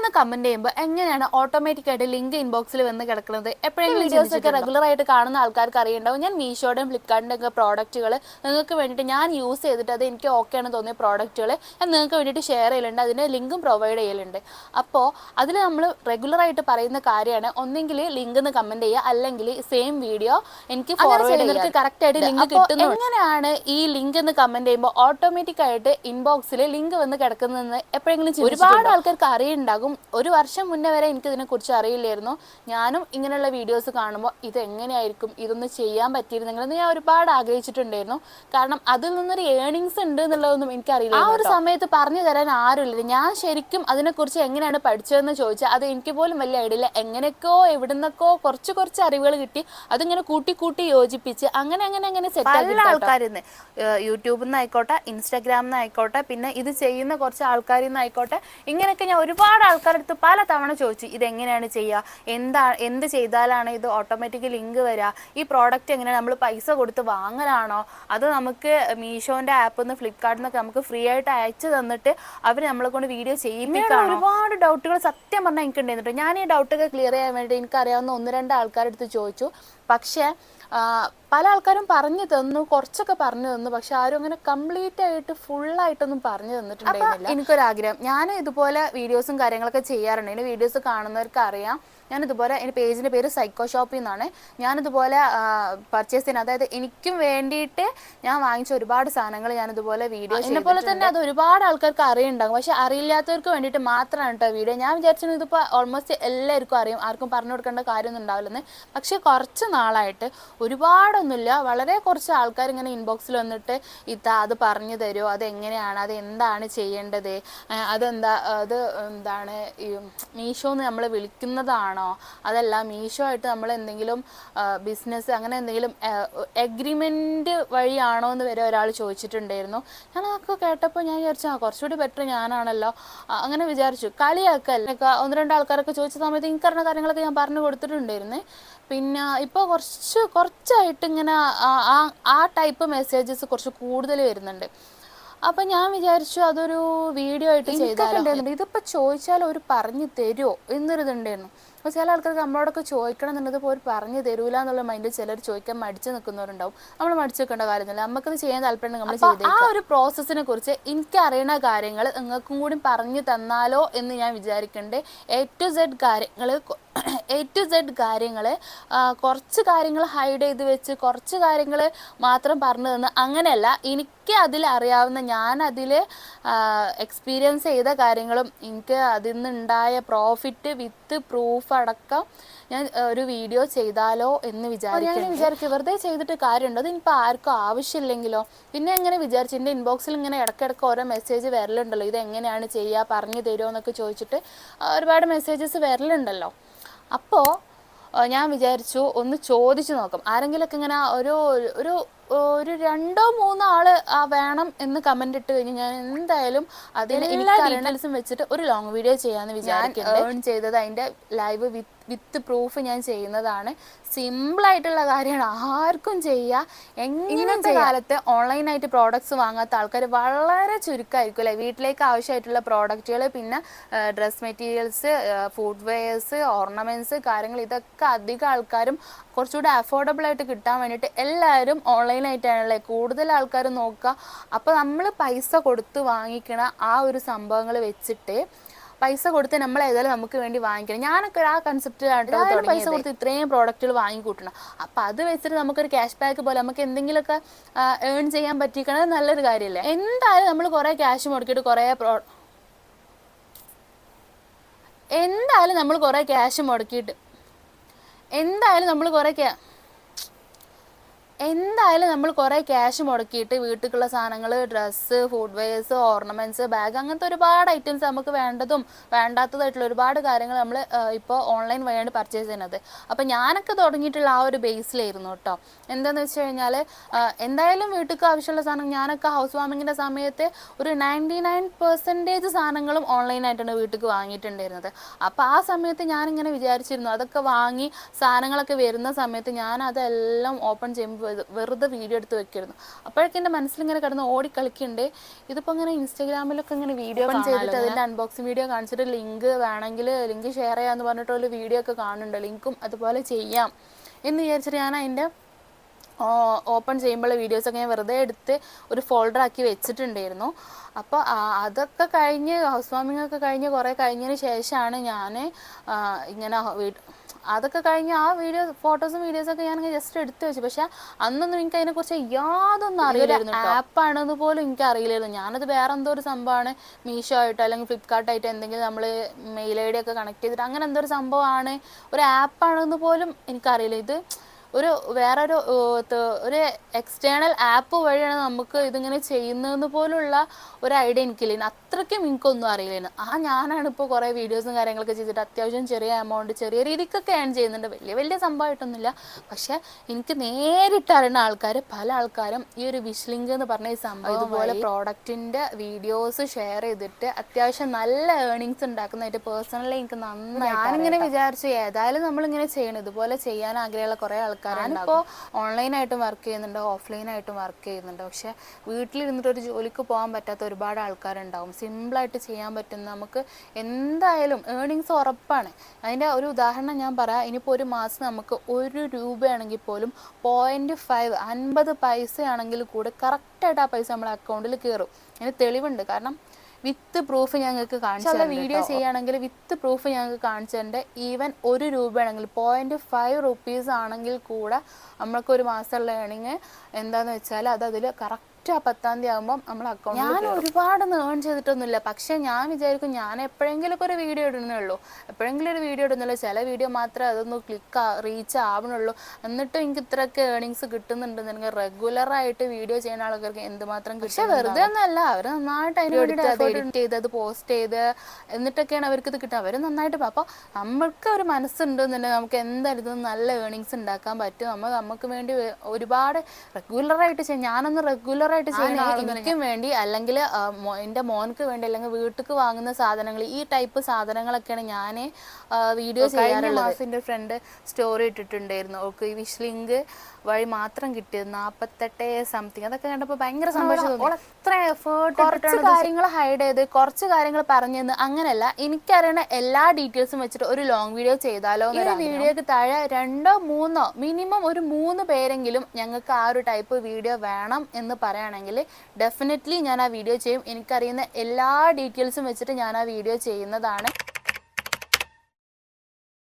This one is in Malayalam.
എന്ന് കമന്റ് ചെയ്യുമ്പോൾ എങ്ങനെയാണ് ഓട്ടോമാറ്റിക്കായിട്ട് ലിങ്ക് ഇൻബോക്സിൽ വന്ന് കിടക്കുന്നത്? എപ്പോഴെങ്കിലും വീഡിയോസ് ഒക്കെ റെഗുലർ ആയിട്ട് കാണുന്ന ആൾക്കാർക്ക് അറിയുണ്ടാവും. ഞാൻ മീഷോയുടെയും ഫ്ലിപ്കാർട്ടിൻ്റെ ഒക്കെ പ്രോഡക്റ്റുകൾ നിങ്ങൾക്ക് വേണ്ടിയിട്ട് ഞാൻ യൂസ് ചെയ്തിട്ട് അത് എനിക്ക് ഓക്കെ ആണെന്ന് തോന്നിയ പ്രോഡക്റ്റുകൾ ഞാൻ നിങ്ങൾക്ക് വേണ്ടിയിട്ട് ഷെയർ ചെയ്യലുണ്ട്, അതിൻ്റെ ലിങ്കും പ്രൊവൈഡ് ചെയ്യലുണ്ട്. അപ്പോൾ അതിൽ നമ്മൾ റെഗുലറായിട്ട് പറയുന്ന കാര്യമാണ് ഒന്നെങ്കിൽ ലിങ്ക് എന്ന് കമന്റ് ചെയ്യുക, അല്ലെങ്കിൽ സെയിം വീഡിയോ എനിക്ക് ഫോർവേഡ് ചെയ്യുന്നവർക്ക് കറക്റ്റായിട്ട് ലിങ്ക് കിട്ടുന്നു. എങ്ങനെയാണ് ഈ ലിങ്ക് എന്ന് കമന്റ് ചെയ്യുമ്പോൾ ഓട്ടോമാറ്റിക്കായിട്ട് ഇൻബോക്സിൽ ലിങ്ക് വന്ന് കിടക്കുന്നതെന്ന് എപ്പോഴെങ്കിലും ഒരുപാട് ആൾക്കാർക്ക് അറിയുണ്ടാകും. ഒരു വർഷം മുന്നേ വരെ എനിക്ക് ഇതിനെക്കുറിച്ച് അറിയില്ലായിരുന്നു. ഞാനും ഇങ്ങനെയുള്ള വീഡിയോസ് കാണുമ്പോൾ ഇത് എങ്ങനെയായിരിക്കും, ഇതൊന്ന് ചെയ്യാൻ പറ്റിയിരുന്നെങ്കിലെന്ന് ഞാൻ ഒരുപാട് ആഗ്രഹിച്ചിട്ടുണ്ടായിരുന്നു. കാരണം അതിൽ നിന്നൊരു ഏണിങ്സ് ഉണ്ട് എന്നുള്ളതൊന്നും എനിക്കറിയില്ല. ആ ഒരു സമയത്ത് പറഞ്ഞു തരാൻ ആരുമില്ല. ഞാൻ ശരിക്കും അതിനെക്കുറിച്ച് എങ്ങനെയാണ് പഠിച്ചതെന്ന് ചോദിച്ചാൽ അത് എനിക്ക് പോലും വലിയ ഐഡിയ ഇല്ല. എങ്ങനെയൊക്കെയോ എവിടുന്നൊക്കെയോ കുറച്ച് അറിവുകൾ കിട്ടി, അതിങ്ങനെ കൂട്ടി യോജിപ്പിച്ച് അങ്ങനെ സെറ്റ് ആക്കി ആൾക്കാരിൽ നിന്ന്, യൂട്യൂബിൽ നിന്ന് ആയിക്കോട്ടെ, ഇൻസ്റ്റാഗ്രാമിൽ നിന്ന് ആയിക്കോട്ടെ, പിന്നെ ഇത് ചെയ്യുന്ന കുറച്ച് ആൾക്കാരിൽ നിന്ന് ആയിക്കോട്ടെ, ഇങ്ങനെയൊക്കെ ഞാൻ ഒരുപാട് ആൾക്കാരുടെ അടുത്ത് പല തവണ ചോദിച്ചു ഇതെങ്ങനെയാണ് ചെയ്യുക, എന്ത് ചെയ്താലാണ് ഇത് ഓട്ടോമാറ്റിക് ലിങ്ക് വരിക, ഈ പ്രോഡക്റ്റ് എങ്ങനെയാണ് നമ്മൾ പൈസ കൊടുത്ത് വാങ്ങലാണോ, അത് നമുക്ക് മീഷോൻ്റെ ആപ്പിൽ നിന്ന് ഫ്ലിപ്കാർട്ടിൽ നിന്നൊക്കെ നമുക്ക് ഫ്രീ ആയിട്ട് അയച്ചു തന്നിട്ട് അവർ നമ്മളെ കൊണ്ട് വീഡിയോ ചെയ്യിപ്പിക്കണം. ഒരുപാട് ഡൗട്ടുകൾ സത്യം പറഞ്ഞാൽ എനിക്ക് ഉണ്ടായിരുന്നു. ഞാൻ ഈ ഡൗട്ടൊക്കെ ക്ലിയർ ചെയ്യാൻ വേണ്ടി എനിക്കറിയാവുന്ന 1-2 ആൾക്കാരുടെ അടുത്ത് ചോദിച്ചു. പക്ഷേ പല ആൾക്കാരും പറഞ്ഞു തന്നു, കുറച്ചൊക്കെ പറഞ്ഞു തന്നു, പക്ഷെ ആരും അങ്ങനെ കംപ്ലീറ്റ് ആയിട്ട് ഫുള്ളായിട്ടൊന്നും പറഞ്ഞു തന്നിട്ടുണ്ടായിരുന്നില്ല. എനിക്കൊരാഗ്രഹം, ഞാൻ ഇതുപോലെ വീഡിയോസും കാര്യങ്ങളൊക്കെ ചെയ്യാറുണ്ട്. എൻ്റെ വീഡിയോസ് കാണുന്നവർക്ക് അറിയാം, ഞാനിതുപോലെ എൻ്റെ പേജിൻ്റെ പേര് സൈക്കോ ഷോപ്പിൽ നിന്നാണ്. ഞാനിതുപോലെ പർച്ചേസ് ചെയ്യുന്നത്, അതായത് എനിക്കും വേണ്ടിയിട്ട് ഞാൻ വാങ്ങിച്ച ഒരുപാട് സാധനങ്ങൾ ഞാനിതുപോലെ വീഡിയോ പോലെ തന്നെ അത് ഒരുപാട് ആൾക്കാർക്ക് അറിയുണ്ടാകും. പക്ഷെ അറിയില്ലാത്തവർക്ക് വേണ്ടിയിട്ട് മാത്രമാണ് കേട്ടോ വീഡിയോ. ഞാൻ വിചാരിച്ചത് ഇതിപ്പോൾ ഓൾമോസ്റ്റ് എല്ലാവർക്കും അറിയും, ആർക്കും പറഞ്ഞു കൊടുക്കേണ്ട കാര്യമൊന്നും ഉണ്ടാവില്ലെന്ന്. പക്ഷേ കുറച്ച് നാളായിട്ട് ഒരുപാടൊന്നുമില്ല, വളരെ കുറച്ച് ആൾക്കാർ ഇങ്ങനെ ഇൻബോക്സിൽ വന്നിട്ട് അത് പറഞ്ഞു തരുമോ, അതെങ്ങനെയാണ്, അതെന്താണ് ചെയ്യേണ്ടത്, എന്താണ് ഈ മീഷോന്ന് നമ്മൾ വിളിക്കുന്നതാണ്, അതല്ല മീഷോ ആയിട്ട് നമ്മൾ എന്തെങ്കിലും ബിസിനസ് അങ്ങനെ എന്തെങ്കിലും എഗ്രിമെന്റ് വഴിയാണോ എന്ന് വരെ ഒരാൾ ചോദിച്ചിട്ടുണ്ടായിരുന്നു. ഞാൻ അതൊക്കെ കേട്ടപ്പോൾ ഞാൻ വിചാരിച്ചു കുറച്ചുകൂടി ബെറ്റർ ഞാനാണല്ലോ, അങ്ങനെ വിചാരിച്ചു. കളിയാക്കല്ല 1-2 ആൾക്കാരൊക്കെ ചോദിച്ച സമയത്ത് എനിക്കറിയുന്ന കാര്യങ്ങളൊക്കെ ഞാൻ പറഞ്ഞു കൊടുത്തിട്ടുണ്ടായിരുന്നു. പിന്നെ ഇപ്പോൾ കുറച്ചായിട്ട് ഇങ്ങനെ ആ ടൈപ്പ് മെസ്സേജസ് കുറച്ച് കൂടുതൽ വരുന്നുണ്ട്. അപ്പം ഞാൻ വിചാരിച്ചു അതൊരു വീഡിയോ ആയിട്ട് ചെയ്തിട്ടുണ്ടായിരുന്നു. ഇതിപ്പോൾ ചോദിച്ചാൽ അവർ പറഞ്ഞു തരുമോ എന്നൊരിതുണ്ടായിരുന്നു. അപ്പോൾ ചില ആൾക്കാർക്ക് നമ്മളോടൊക്കെ ചോദിക്കണം എന്നുള്ളത് ഇപ്പോൾ അവർ പറഞ്ഞു തരൂല എന്നുള്ള മൈൻഡിൽ ചിലർ ചോദിക്കാൻ മടിച്ച് നിൽക്കുന്നവരുണ്ടാവും. നമ്മൾ മടിച്ചു വെക്കേണ്ട കാര്യമൊന്നുമില്ല, നമുക്കത് ചെയ്യാൻ താല്പര്യം നമ്മൾ ചെയ്തേക്കാം. ആ ഒരു പ്രോസസ്സിനെ കുറിച്ച് എനിക്കറിയുന്ന കാര്യങ്ങൾ നിങ്ങൾക്കും കൂടി പറഞ്ഞു തന്നാലോ എന്ന് ഞാൻ വിചാരിക്കുന്നുണ്ട്. A to Z കാര്യങ്ങൾ കുറച്ച് കാര്യങ്ങൾ ഹൈഡ് ചെയ്ത് വെച്ച് കുറച്ച് കാര്യങ്ങൾ മാത്രം പറഞ്ഞു തന്ന് അങ്ങനെയല്ല. എനിക്ക് അതിൽ അറിയാവുന്ന, ഞാൻ അതിൽ എക്സ്പീരിയൻസ് ചെയ്ത കാര്യങ്ങളും എനിക്ക് അതിൽ നിന്നുണ്ടായ പ്രോഫിറ്റ് വിത്ത് പ്രൂഫ് അടക്കം ഞാൻ ഒരു വീഡിയോ ചെയ്താലോ എന്ന് വിചാരിച്ചു. വെറുതെ ചെയ്തിട്ട് കാര്യമുണ്ടോ, അതിനിപ്പോൾ ആർക്കും ആവശ്യമില്ലെങ്കിലോ. പിന്നെ എങ്ങനെ വിചാരിച്ചു, എൻ്റെ ഇൻബോക്സിൽ ഇങ്ങനെ ഇടയ്ക്കിടയ്ക്ക് ഓരോ മെസ്സേജ് വരലുണ്ടല്ലോ, ഇതെങ്ങനെയാണ് ചെയ്യുക പറഞ്ഞു തരുമോ എന്നൊക്കെ ചോദിച്ചിട്ട് ഒരുപാട് മെസ്സേജസ് വരലുണ്ടല്ലോ. അപ്പോൾ ഞാൻ വിചാരിച്ചു ഒന്ന് ചോദിച്ചു നോക്കാം. ആരെങ്കിലുമൊക്കെ ഇങ്ങനെ ഒരു 2-3 ആൾ വേണം എന്ന് കമൻ്റ് ഇട്ട് കഴിഞ്ഞ് ഞാൻ എന്തായാലും അതിന് എല്ലാ ഡീറ്റെയിൽസും വെച്ചിട്ട് ഒരു ലോങ് വീഡിയോ ചെയ്യാമെന്ന് വിചാരിക്കുന്നത്. ഏൺ ചെയ്തത് അതിൻ്റെ ലൈവ് വിത്ത് പ്രൂഫ് ഞാൻ ചെയ്യുന്നതാണ്. സിമ്പിളായിട്ടുള്ള കാര്യമാണ്, ആർക്കും ചെയ്യുക. ഇന്നത്തെ കാലത്ത് ഓൺലൈനായിട്ട് പ്രോഡക്റ്റ്സ് വാങ്ങാത്ത ആൾക്കാർ വളരെ ചുരുക്കമായിരിക്കും അല്ലേ. വീട്ടിലേക്ക് ആവശ്യമായിട്ടുള്ള പ്രോഡക്റ്റുകൾ, പിന്നെ dress materials, foot wears, ornaments കാര്യങ്ങൾ, ഇതൊക്കെ അധികം ആൾക്കാരും കുറച്ചുകൂടി അഫോർഡബിൾ ആയിട്ട് കിട്ടാൻ വേണ്ടിയിട്ട് എല്ലാവരും ഓൺലൈനായിട്ടാണല്ലേ കൂടുതൽ ആൾക്കാർ നോക്കുക. അപ്പോൾ നമ്മൾ പൈസ കൊടുത്ത് വാങ്ങിക്കണ ആ ഒരു സംഭവങ്ങൾ വെച്ചിട്ട് പൈസ കൊടുത്ത് നമ്മൾ ഏതായാലും നമുക്ക് വേണ്ടി വാങ്ങിക്കണം. ഞാനൊക്കെ ആ കൺസെപ്റ്റിലാണ് പൈസ കൊടുത്ത് ഇത്രയും പ്രോഡക്റ്റുകൾ വാങ്ങിക്കൂട്ടണം. അപ്പം അത് വെച്ചിട്ട് നമുക്കൊരു ക്യാഷ് ബാക്ക് പോലെ നമുക്ക് എന്തെങ്കിലുമൊക്കെ ഏൺ ചെയ്യാൻ പറ്റിക്കണത് നല്ലൊരു കാര്യമല്ലേ. എന്തായാലും നമ്മൾ കുറേ ക്യാഷ് മുടക്കിയിട്ട് എന്തായാലും നമ്മൾ കുറേ ക്യാഷ് മുടക്കിയിട്ട് വീട്ടിലുള്ള സാധനങ്ങൾ, dress, foot wears, ornaments, bag, അങ്ങനത്തെ ഒരുപാട് ഐറ്റംസ് നമുക്ക് വേണ്ടതും വേണ്ടാത്തതായിട്ടുള്ള ഒരുപാട് കാര്യങ്ങൾ നമ്മൾ ഇപ്പോൾ ഓൺലൈൻ വഴിയാണ് പർച്ചേസ് ചെയ്യുന്നത്. അപ്പോൾ ഞാനൊക്കെ തുടങ്ങിയിട്ടുള്ള ആ ഒരു ബേസിലായിരുന്നു കേട്ടോ. എന്താണെന്ന് വെച്ച് കഴിഞ്ഞാൽ എന്തായാലും വീട്ടിലേക്ക് ആവശ്യമുള്ള സാധനം, ഞാനൊക്കെ ഹൗസ് വാമിങ്ങിൻ്റെ സമയത്ത് ഒരു 99% സാധനങ്ങളും ഓൺലൈനായിട്ടാണ് വീട്ടിലേക്ക് വാങ്ങിയിട്ടുണ്ടായിരുന്നത്. അപ്പോൾ ആ സമയത്ത് ഞാനിങ്ങനെ വിചാരിച്ചിരുന്നു അതൊക്കെ വാങ്ങി സാധനങ്ങളൊക്കെ വരുന്ന സമയത്ത് ഞാൻ അതെല്ലാം ഓപ്പൺ ചെയ്യുമ്പോൾ വെറുതെ വീഡിയോ എടുത്ത് വെക്കായിരുന്നു. അപ്പോഴൊക്കെ എൻ്റെ മനസ്സിലിങ്ങനെ കിടന്ന് ഓടിക്കളിക്കുന്നുണ്ട്. ഇതിപ്പോൾ ഇങ്ങനെ ഇൻസ്റ്റാഗ്രാമിലൊക്കെ ഇങ്ങനെ വീഡിയോ ചെയ്തിട്ട് അതിൻ്റെ അൺബോക്സിങ് വീഡിയോ കാണിച്ചിട്ട് ലിങ്ക് വേണമെങ്കിൽ ലിങ്ക് ഷെയർ ചെയ്യാമെന്ന് പറഞ്ഞിട്ടുള്ള വീഡിയോ ഒക്കെ കാണുന്നുണ്ട്. ലിങ്കും അതുപോലെ ചെയ്യാം എന്ന് വിചാരിച്ചിട്ട് ഞാൻ അതിൻ്റെ ഓപ്പൺ ചെയ്യുമ്പോൾ വീഡിയോസൊക്കെ ഞാൻ വെറുതെ എടുത്ത് ഒരു ഫോൾഡറാക്കി വെച്ചിട്ടുണ്ടായിരുന്നു. അപ്പോൾ അതൊക്കെ കഴിഞ്ഞ് ഹൗസ് വാമിംഗ് ഒക്കെ കഴിഞ്ഞ് കുറേ കഴിഞ്ഞതിന് ശേഷമാണ് ഞാൻ ഇങ്ങനെ അതൊക്കെ കഴിഞ്ഞ് ആ ഫോട്ടോസും വീഡിയോസൊക്കെ ഞാനിങ്ങനെ ജസ്റ്റ് എടുത്ത് വെച്ചു. പക്ഷെ അന്നൊന്നും എനിക്ക് അതിനെക്കുറിച്ച് യാതൊന്നും അറിയില്ലായിരുന്നു. ആപ്പാണെന്ന് പോലും എനിക്ക് അറിയില്ലായിരുന്നു. ഞാനത് വേറെ എന്തോ ഒരു സംഭവമാണ്, മീഷോ ആയിട്ടോ അല്ലെങ്കിൽ ഫ്ലിപ്കാർട്ടായിട്ടോ എന്തെങ്കിലും നമ്മൾ മെയിൽ ID ഒക്കെ കണക്ട് ചെയ്തിട്ട് അങ്ങനെ എന്തോ ഒരു സംഭവമാണ്, ഒരു ആപ്പാണെന്ന് പോലും എനിക്കറിയില്ല. ഇത് വേറൊരു ഒരു എക്സ്റ്റേണൽ ആപ്പ് വഴിയാണ് നമുക്ക് ഇതിങ്ങനെ ചെയ്യുന്നതെന്ന് പോലുള്ള ഒരു ഐഡിയ എനിക്കില്ല. അത്രയ്ക്കും എനിക്കൊന്നും അറിയില്ലായിരുന്നു. ഞാനാണ് ഇപ്പോൾ കുറേ വീഡിയോസും കാര്യങ്ങളൊക്കെ ചെയ്തിട്ട് അത്യാവശ്യം ചെറിയ എമൗണ്ട് ചെറിയ രീതിക്കൊക്കെ ഏൺ ചെയ്യുന്നുണ്ട്. വലിയ സംഭവമായിട്ടൊന്നുമില്ല. പക്ഷെ എനിക്ക് നേരിട്ട് അറിയുന്ന പല ആൾക്കാരും ഈ ഒരു വിഷ് ലിങ്ക് എന്ന് പറഞ്ഞ ഈ സംഭവം ഇതുപോലെ പ്രോഡക്റ്റിൻ്റെ വീഡിയോസ് ഷെയർ ചെയ്തിട്ട് അത്യാവശ്യം നല്ല ഏർണിങ്സ് ഉണ്ടാക്കുന്നതായിട്ട് പേഴ്സണലി എനിക്ക് നന്നായി ഞാനിങ്ങനെ വിചാരിച്ചു ഏതായാലും നമ്മളിങ്ങനെ ചെയ്യണം, ഇതുപോലെ ചെയ്യാൻ ആഗ്രഹമുള്ള കുറേ ഞാനിപ്പോൾ ഓൺലൈനായിട്ടും വർക്ക് ചെയ്യുന്നുണ്ട്, ഓഫ്ലൈനായിട്ടും വർക്ക് ചെയ്യുന്നുണ്ട്. പക്ഷെ വീട്ടിലിരുന്നിട്ട് ഒരു ജോലിക്ക് പോകാൻ പറ്റാത്ത ഒരുപാട് ആൾക്കാരുണ്ടാവും. സിമ്പിളായിട്ട് ചെയ്യാൻ പറ്റുന്ന, നമുക്ക് എന്തായാലും ഏർണിങ്സ് ഉറപ്പാണ്. അതിൻ്റെ ഒരു ഉദാഹരണം ഞാൻ പറയാം. ഇനിയിപ്പോൾ ഒരു മാസം നമുക്ക് 1 രൂപയാണെങ്കിൽ പോലും 0.5 50 പൈസയാണെങ്കിൽ കൂടെ കറക്റ്റായിട്ട് ആ പൈസ നമ്മളെ അക്കൗണ്ടിൽ കയറും. അതിന് തെളിവുണ്ട്. കാരണം വിത്ത് പ്രൂഫ് ഞങ്ങൾക്ക് കാണിച്ചു വീഡിയോ ചെയ്യുകയാണെങ്കിൽ വിത്ത് പ്രൂഫ് ഞങ്ങൾക്ക് കാണിച്ചിട്ടുണ്ട്. ഈവൻ 1 രൂപയാണെങ്കിൽ 0.5 റുപ്പീസ് ആണെങ്കിൽ കൂടെ നമ്മൾക്കൊരു മാസമുള്ള ഏണിങ് എന്താണെന്ന് വെച്ചാൽ അതിൽ കറക്റ്റ് ആ 10-ാം തീയതി ആകുമ്പോൾ നമ്മൾ അക്കൗണ്ട് ഞാൻ ഒരുപാട് ഏൺ ചെയ്തിട്ടൊന്നുമില്ല. പക്ഷെ ഞാൻ വിചാരിക്കും ഞാൻ എപ്പോഴെങ്കിലുമൊക്കെ ഒരു വീഡിയോ ഇടുന്നുള്ളൂ, ചില വീഡിയോ മാത്രമേ അതൊന്ന് റീച്ച് ആവണുള്ളൂ. എന്നിട്ടും എനിക്ക് ഇത്രയൊക്കെ ഏർണിങ്സ് കിട്ടുന്നുണ്ടെന്നുണ്ടെങ്കിൽ റെഗുലറായിട്ട് വീഡിയോ ചെയ്യുന്ന ആൾക്കാർക്ക് എന്തുമാത്രം കിട്ടും. പക്ഷെ വെറുതെ ഒന്നല്ല, അവർ നന്നായിട്ട് അതിന് എഡിറ്റ് ചെയ്ത് അത് പോസ്റ്റ് ചെയ്ത് എന്നിട്ടൊക്കെയാണ് അവർക്ക് ഇത് കിട്ടുക. അവർ നന്നായിട്ട്. അപ്പോൾ നമ്മൾക്ക് ഒരു മനസ്സുണ്ടെന്നുണ്ടെങ്കിൽ നമുക്ക് എന്തായാലും നല്ല ഏർണിങ്സ് ഉണ്ടാക്കാൻ പറ്റും. നമുക്ക് വേണ്ടി ഒരുപാട് റെഗുലറായിട്ട് ചെയ്യും. ഞാനൊന്ന് റെഗുലറായിട്ട് ചെയ്യുന്ന എനിക്കും വേണ്ടി അല്ലെങ്കിൽ എൻ്റെ മോനക്ക് വേണ്ടി അല്ലെങ്കിൽ വീട്ടിലേക്ക് വാങ്ങുന്ന സാധനങ്ങൾ, ഈ ടൈപ്പ് സാധനങ്ങളൊക്കെയാണ് ഞാൻ വീഡിയോ ചെയ്യാറുള്ളത്. മാസിൻ്റെ ഫ്രണ്ട് സ്റ്റോറി ഇട്ടിട്ടുണ്ടായിരുന്നു. ഓക്കെ, ഈ വിഷ് ലിങ്ക് വഴി മാത്രം കിട്ടിയത് 48 സംതിങ്. അതൊക്കെ കണ്ടപ്പോൾ ഭയങ്കര സന്തോഷം തോന്നി. അത്ര എഫേർട്ട്, കുറച്ച് കാര്യങ്ങൾ ഹൈഡ് ചെയ്ത് കുറച്ച് കാര്യങ്ങൾ പറഞ്ഞു തന്ന് അങ്ങനെയല്ല, എനിക്കറിയണ എല്ലാ ഡീറ്റെയിൽസും വെച്ചിട്ട് ഒരു ലോങ് വീഡിയോ ചെയ്താലോ. ഈ വീഡിയോക്ക് താഴെ 2-3 മിനിമം ഒരു 3 പേരെങ്കിലും ഞങ്ങൾക്ക് ആ ഒരു ടൈപ്പ് വീഡിയോ വേണം എന്ന് പറയുകയാണെങ്കിൽ ഡെഫിനറ്റ്ലി ഞാൻ ആ വീഡിയോ ചെയ്യും. എനിക്കറിയുന്ന എല്ലാ ഡീറ്റെയിൽസും വെച്ചിട്ട് ഞാൻ ആ വീഡിയോ ചെയ്യുന്നതാണ്.